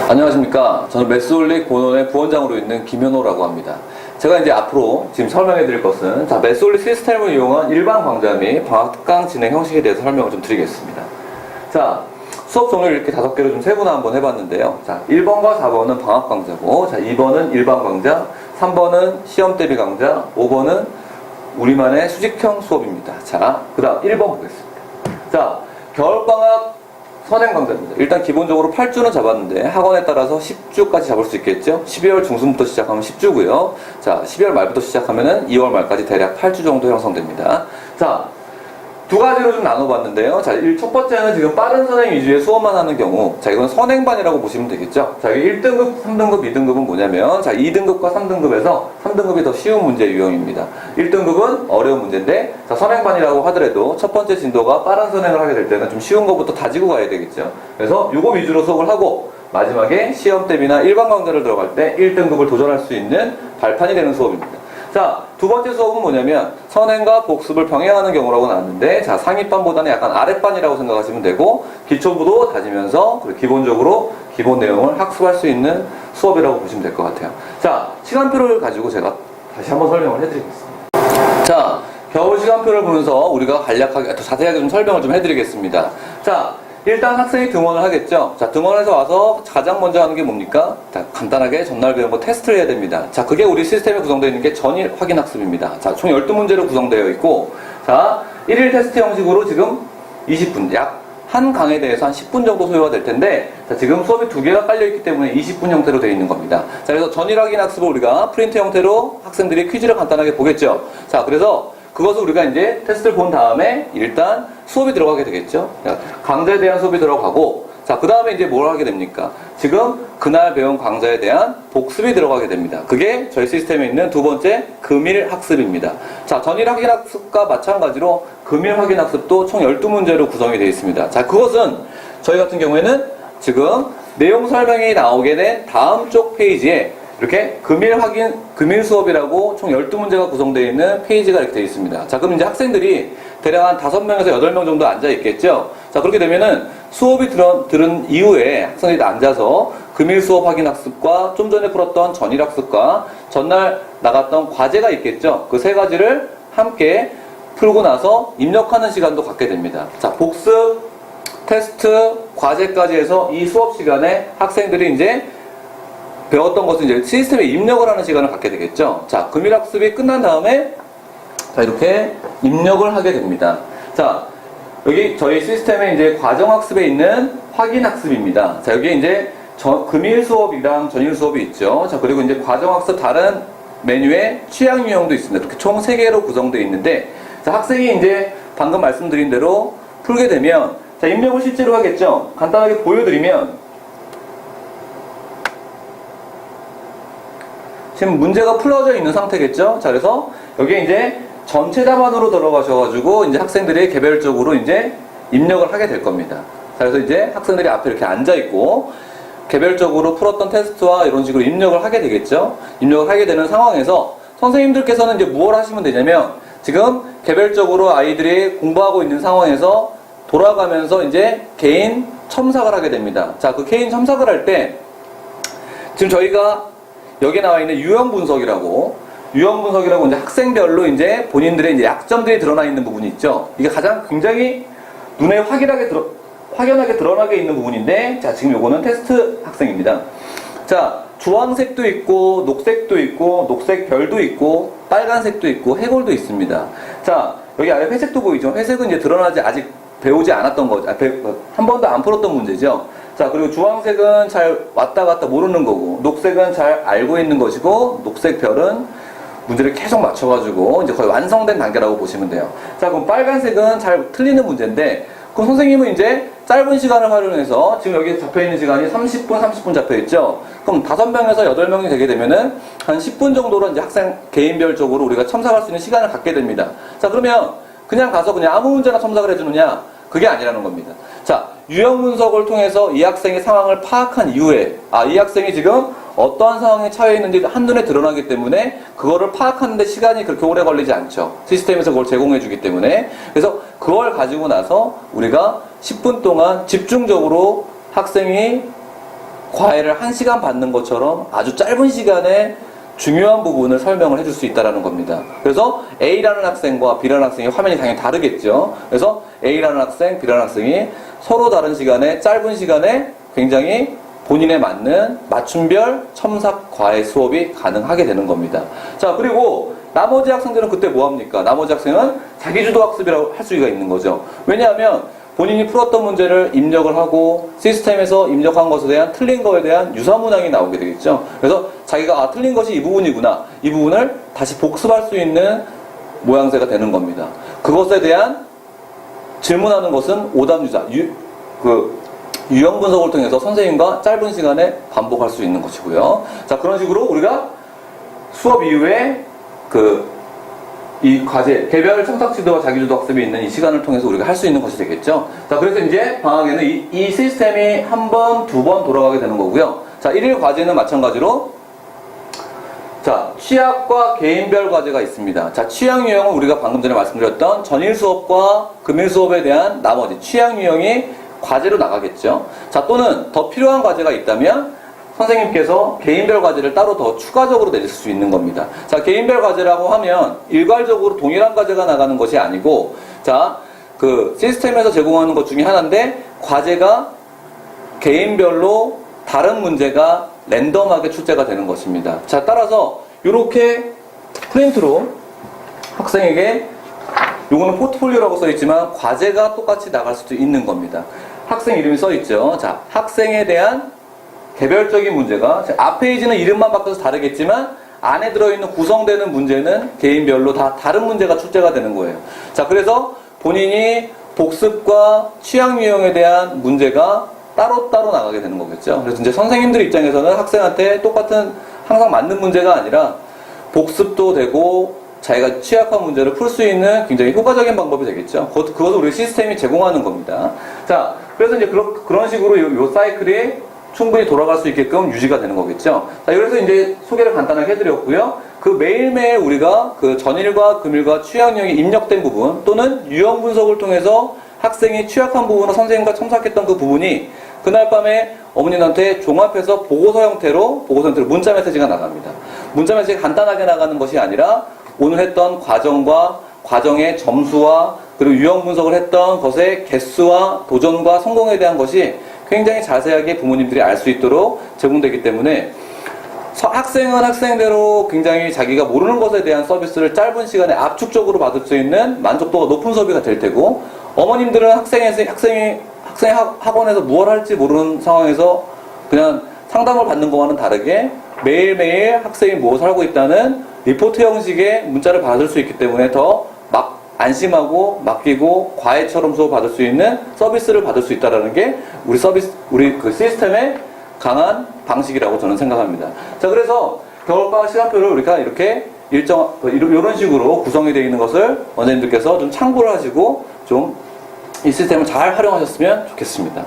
안녕하십니까. 저는 메스올릭 본원의 부원장으로 있는 김현호라고 합니다. 제가 이제 앞으로 지금 설명해 드릴 것은 메스올릭 시스템을 이용한 일반 강좌 및 방학강 진행 형식에 대해서 설명을 좀 드리겠습니다. 자, 수업 종류를 이렇게 5개로 좀 세분화 한번 해봤는데요. 자, 1번과 4번은 방학 강좌고, 자, 2번은 일반 강좌, 3번은 시험 대비 강좌, 5번은 우리만의 수직형 수업입니다. 자, 그 다음 1번 보겠습니다. 자, 겨울방학 선행 강좌입니다. 일단 기본적으로 8주는 잡았는데 학원에 따라서 10주까지 잡을 수 있겠죠. 12월 중순부터 시작하면 10주고요. 자, 12월 말부터 시작하면은 2월 말까지 대략 8주 정도 형성됩니다. 자, 두 가지로 좀 나눠봤는데요. 자, 첫 번째는 지금 빠른 선행 위주의 수업만 하는 경우, 자, 이건 선행반이라고 보시면 되겠죠. 자, 1등급, 3등급, 2등급은 뭐냐면, 자, 2등급과 3등급에서 3등급이 더 쉬운 문제 유형입니다. 1등급은 어려운 문제인데, 자, 선행반이라고 하더라도 첫 번째 진도가 빠른 선행을 하게 될 때는 좀 쉬운 것부터 다지고 가야 되겠죠. 그래서 요거 위주로 수업을 하고, 마지막에 시험 대비나 일반 강좌를 들어갈 때 1등급을 도전할 수 있는 발판이 되는 수업입니다. 자, 두 번째 수업은 뭐냐면 선행과 복습을 병행하는 경우라고 나왔는데, 자, 상위반보다는 약간 아랫반이라고 생각하시면 되고, 기초부도 다지면서 기본적으로 기본 내용을 학습할 수 있는 수업이라고 보시면 될 것 같아요. 자, 시간표를 가지고 제가 다시 한번 설명을 해드리겠습니다. 자, 겨울 시간표를 보면서 우리가 간략하게 더 자세하게 좀 설명을 좀 해드리겠습니다. 자, 일단 학생이 등원을 하겠죠. 자, 등원해서 와서 가장 먼저 하는 게 뭡니까? 자, 간단하게 전날 배운 거 테스트를 해야 됩니다. 자, 그게 우리 시스템에 구성되어 있는 게 전일 확인 학습입니다. 자, 총 12문제로 구성되어 있고, 자, 1일 테스트 형식으로 지금 20분, 약 한 강에 대해서 한 10분 정도 소요가 될 텐데, 자, 지금 수업이 2개가 깔려있기 때문에 20분 형태로 되어 있는 겁니다. 자, 그래서 전일 확인 학습을 우리가 프린트 형태로 학생들이 퀴즈를 간단하게 보겠죠. 자, 그래서 그것을 우리가 이제 테스트를 본 다음에 일단 수업이 들어가게 되겠죠. 강좌에 대한 수업이 들어가고, 자, 그 다음에 이제 뭘 하게 됩니까? 지금 그날 배운 강좌에 대한 복습이 들어가게 됩니다. 그게 저희 시스템에 있는 두 번째 금일 학습입니다. 자, 전일 확인 학습과 마찬가지로 금일 확인 학습도 총 12문제로 구성이 되어 있습니다. 자, 그것은 저희 같은 경우에는 지금 내용 설명이 나오게 된 다음 쪽 페이지에 이렇게 금일 수업이라고 총 12문제가 구성되어 있는 페이지가 이렇게 되어 있습니다. 자, 그럼 이제 학생들이 대략 한 5명에서 8명 정도 앉아 있겠죠? 자, 그렇게 되면은 수업이 들은 이후에 학생들이 앉아서 금일 수업 확인 학습과 좀 전에 풀었던 전일 학습과 전날 나갔던 과제가 있겠죠? 그 세 가지를 함께 풀고 나서 입력하는 시간도 갖게 됩니다. 자, 복습, 테스트, 과제까지 해서 이 수업 시간에 학생들이 이제 배웠던 것을 이제 시스템에 입력을 하는 시간을 갖게 되겠죠. 자, 금일 학습이 끝난 다음에 자, 이렇게 입력을 하게 됩니다. 자, 여기 저희 시스템에 이제 과정 학습에 있는 확인 학습입니다. 자, 여기에 이제 금일 수업이랑 전일 수업이 있죠. 자, 그리고 이제 과정 학습 다른 메뉴에 취향 유형도 있습니다. 이렇게 총 3개로 구성되어 있는데, 자, 학생이 이제 방금 말씀드린 대로 풀게 되면, 자, 입력을 실제로 하겠죠. 간단하게 보여드리면, 지금 문제가 풀어져 있는 상태겠죠? 자, 그래서 여기에 이제 전체 답안으로 들어가셔가지고 이제 학생들이 개별적으로 이제 입력을 하게 될 겁니다. 자, 그래서 이제 학생들이 앞에 이렇게 앉아있고 개별적으로 풀었던 테스트와 이런 식으로 입력을 하게 되겠죠? 입력을 하게 되는 상황에서 선생님들께서는 이제 무엇을 하시면 되냐면 지금 개별적으로 아이들이 공부하고 있는 상황에서 돌아가면서 이제 개인 첨삭을 하게 됩니다. 자, 그 개인 첨삭을 할 때 지금 저희가 여기에 나와 있는 유형 분석이라고 이제 학생별로 이제 본인들의 이제 약점들이 드러나 있는 부분이 있죠. 이게 가장 굉장히 눈에 확연하게 드러나게 있는 부분인데, 자, 지금 요거는 테스트 학생입니다. 자, 주황색도 있고, 녹색도 있고, 녹색 별도 있고, 빨간색도 있고, 해골도 있습니다. 자, 여기 아래 회색도 보이죠? 회색은 이제 드러나지 아직 배우지 않았던 거죠. 한 번도 안 풀었던 문제죠. 자, 그리고 주황색은 잘 왔다 갔다 모르는 거고, 녹색은 잘 알고 있는 것이고, 녹색 별은 문제를 계속 맞춰가지고 이제 거의 완성된 단계라고 보시면 돼요. 자, 그럼 빨간색은 잘 틀리는 문제인데, 그럼 선생님은 이제 짧은 시간을 활용해서 지금 여기 잡혀있는 시간이 30분 잡혀있죠? 그럼 5명에서 8명이 되게 되면은 한 10분 정도로 이제 학생 개인별적으로 우리가 첨삭할 수 있는 시간을 갖게 됩니다. 자, 그러면 그냥 가서 그냥 아무 문제나 첨삭을 해주느냐? 그게 아니라는 겁니다. 자, 유형 분석을 통해서 이 학생의 상황을 파악한 이후에, 이 학생이 지금 어떠한 상황에 처해 있는지 한눈에 드러나기 때문에 그거를 파악하는데 시간이 그렇게 오래 걸리지 않죠. 시스템에서 그걸 제공해 주기 때문에. 그래서 그걸 가지고 나서 우리가 10분 동안 집중적으로 학생이 과외를 1시간 받는 것처럼 아주 짧은 시간에 중요한 부분을 설명을 해줄 수 있다는 겁니다. 그래서 A라는 학생과 B라는 학생이 화면이 당연히 다르겠죠. 그래서 A라는 학생, B라는 학생이 서로 다른 시간에, 짧은 시간에 굉장히 본인에 맞는 맞춤별 첨삭 과외 수업이 가능하게 되는 겁니다. 자, 그리고 나머지 학생들은 그때 뭐 합니까? 나머지 학생은 자기주도 학습이라고 할 수가 있는 거죠. 왜냐하면 본인이 풀었던 문제를 입력을 하고 시스템에서 입력한 것에 대한 틀린 거에 대한 유사문항이 나오게 되겠죠. 그래서 자기가 틀린 것이 이 부분이구나, 이 부분을 다시 복습할 수 있는 모양새가 되는 겁니다. 그것에 대한 질문하는 것은 오답유자, 유형 분석을 통해서 선생님과 짧은 시간에 반복할 수 있는 것이고요. 자, 그런 식으로 우리가 수업 이후에 이 과제, 개별 첨삭지도와 자기주도 학습이 있는 이 시간을 통해서 우리가 할 수 있는 것이 되겠죠. 자, 그래서 이제 방학에는 이 시스템이 한 번, 두 번 돌아가게 되는 거고요. 자, 1일 과제는 마찬가지로 자, 취약과 개인별 과제가 있습니다. 자, 취약 유형은 우리가 방금 전에 말씀드렸던 전일 수업과 금일 수업에 대한 나머지 취약 유형이 과제로 나가겠죠. 자, 또는 더 필요한 과제가 있다면 선생님께서 개인별 과제를 따로 더 추가적으로 내실 수 있는 겁니다. 자, 개인별 과제라고 하면 일괄적으로 동일한 과제가 나가는 것이 아니고, 자, 시스템에서 제공하는 것 중에 하나인데, 과제가 개인별로 다른 문제가 랜덤하게 출제가 되는 것입니다. 자, 따라서 이렇게 프린트로 학생에게, 요거는 포트폴리오라고 써있지만 과제가 똑같이 나갈 수도 있는 겁니다. 학생 이름이 써있죠. 자, 학생에 대한 개별적인 문제가, 앞페이지는 이름만 바꿔서 다르겠지만 안에 들어있는 구성되는 문제는 개인별로 다 다른 문제가 출제가 되는 거예요. 자, 그래서 본인이 복습과 취약 유형에 대한 문제가 따로따로 나가게 되는 거겠죠. 그래서 이제 선생님들 입장에서는 학생한테 똑같은 항상 맞는 문제가 아니라 복습도 되고 자기가 취약한 문제를 풀 수 있는 굉장히 효과적인 방법이 되겠죠. 그것도 우리 시스템이 제공하는 겁니다. 자, 그래서 이제 그런 식으로 요 사이클이 충분히 돌아갈 수 있게끔 유지가 되는 거겠죠. 자, 그래서 이제 소개를 간단하게 해드렸고요. 매일매일 우리가 전일과 금일과 취약유형이 입력된 부분 또는 유형 분석을 통해서 학생이 취약한 부분을 선생님과 첨삭했던 그 부분이 그날 밤에 어머님한테 종합해서 보고서 형태로 문자 메시지가 나갑니다. 문자 메시지가 간단하게 나가는 것이 아니라 오늘 했던 과정과 과정의 점수와 그리고 유형 분석을 했던 것의 개수와 도전과 성공에 대한 것이 굉장히 자세하게 부모님들이 알 수 있도록 제공되기 때문에 학생은 학생대로 굉장히 자기가 모르는 것에 대한 서비스를 짧은 시간에 압축적으로 받을 수 있는 만족도가 높은 수업이 될 테고, 어머님들은 학생이 학원에서 무엇을 할지 모르는 상황에서 그냥 상담을 받는 것과는 다르게 매일매일 학생이 무엇을 하고 있다는 리포트 형식의 문자를 받을 수 있기 때문에 더 안심하고 맡기고 과외처럼 수업 받을 수 있는 서비스를 받을 수 있다는 게 우리 시스템의 강한 방식이라고 저는 생각합니다. 자, 그래서 겨울방학 시간표를 우리가 이렇게 이런 식으로 구성이 되어 있는 것을 원장님들께서 좀 참고를 하시고 좀 이 시스템을 잘 활용하셨으면 좋겠습니다.